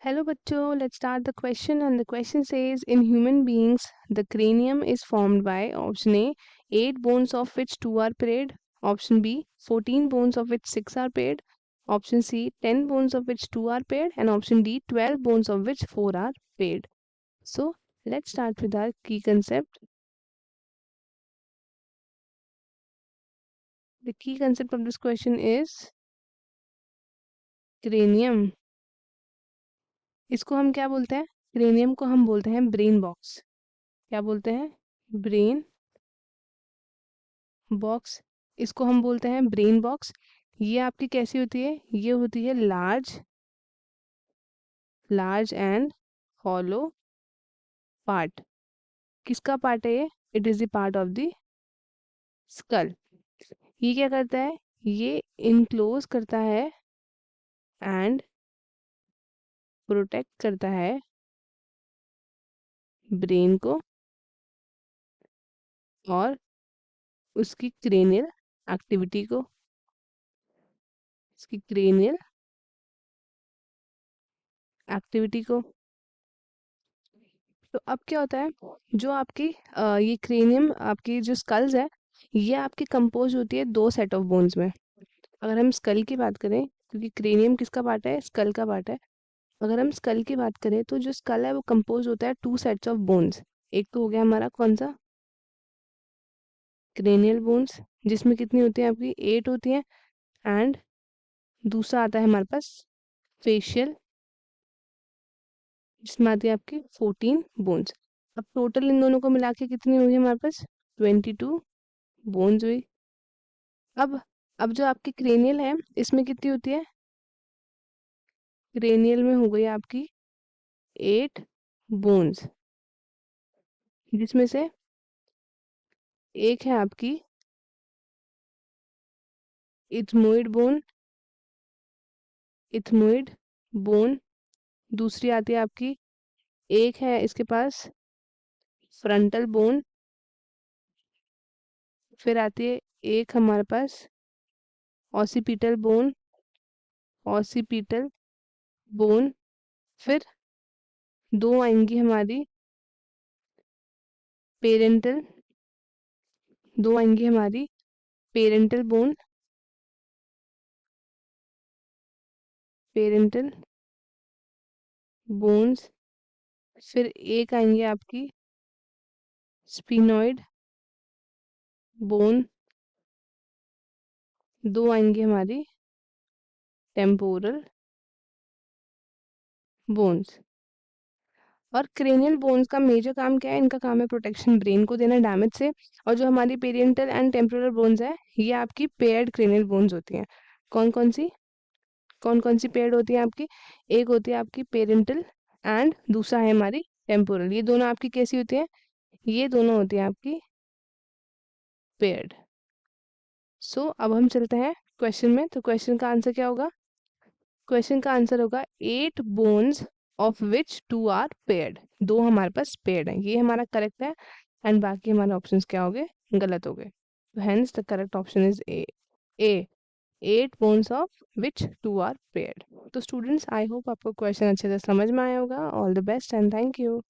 Hello bachcho, let's start the question and the question says in human beings the cranium is formed by option A 8 bones of which 2 are paired, option B 14 bones of which 6 are paired, option C 10 bones of which 2 are paired and option D 12 bones of which 4 are paired. So let's start with our key concept. The key concept of this question is cranium. इसको हम क्या बोलते हैं? Cranium को हम बोलते हैं brain box. क्या बोलते हैं? Brain box. इसको हम बोलते हैं ब्रेन बॉक्स. ये आपकी कैसी होती है? ये होती है लार्ज एंड हॉलो पार्ट. किसका पार्ट है ये? It is the part of the skull. ये क्या करता है? ये इनक्लोज करता है एंड प्रोटेक्ट करता है ब्रेन को और उसकी क्रेनियल एक्टिविटी को. इसकी क्रेनियल एक्टिविटी को. तो अब क्या होता है? जो आपकी ये क्रेनियम आपकी जो स्कल्स है ये आपकी कंपोज होती है दो सेट ऑफ बोन्स में. अगर हम स्कल की बात करें, क्योंकि क्रेनियम किसका पार्ट है? स्कल का पार्ट है. अगर हम स्कल की बात करें तो जो स्कल है वो कंपोज होता है टू सेट्स ऑफ बोन्स. एक तो हो गया हमारा कौन सा? क्रेनियल बोन्स, जिसमें कितनी होती है आपकी? 8 होती है. एंड दूसरा आता है हमारे पास फेशियल, जिसमें आती है आपकी 14 बोन्स. अब टोटल इन दोनों को मिला के कितनी हुई हमारे पास? 22 बोन्स हुई. अब अब जो आपकी क्रेनियल है इसमें कितनी होती है? क्रेनियल में हो गई आपकी 8 बोन्स, जिसमें से एक है आपकी इथमोइड बोन. दूसरी आती है आपकी, एक है इसके पास फ्रंटल बोन. फिर आती है एक हमारे पास ऑसिपिटल बोन. फिर दो आएंगी हमारी पेरेंटल बोन. Parental bones. फिर एक आएंगे आपकी स्पिनॉइड बोन. दो आएंगी हमारी टेम्पोरल बोन्स. और क्रेनियल बोन्स का मेजर काम क्या है? इनका काम है प्रोटेक्शन ब्रेन को देना डैमेज से. और जो हमारी पेरियंटल एंड टेम्पोरल बोन्स है ये आपकी पेयर्ड क्रेनियल बोन्स होती हैं. कौन कौन सी पेयर्ड होती है आपकी? एक होती है आपकी पेरेंटल एंड दूसरा है हमारी टेम्पोरल. ये दोनों आपकी कैसी होती है? ये दोनों होती है आपकी पेयर्ड. सो अब हम चलते हैं क्वेश्चन में. तो क्वेश्चन का आंसर क्या होगा? क्वेश्चन का आंसर होगा 8 bones of which 2 are paired. दो हमारे पास पेयर्ड है, ये हमारा करेक्ट है. एंड बाकी हमारे ऑप्शंस क्या हो गए? गलत हो गए. तो hence the correct option is A 8 bones of which 2 are paired. तो स्टूडेंट्स, आई होप आपको क्वेश्चन अच्छे से समझ में आया होगा. All the best and thank you.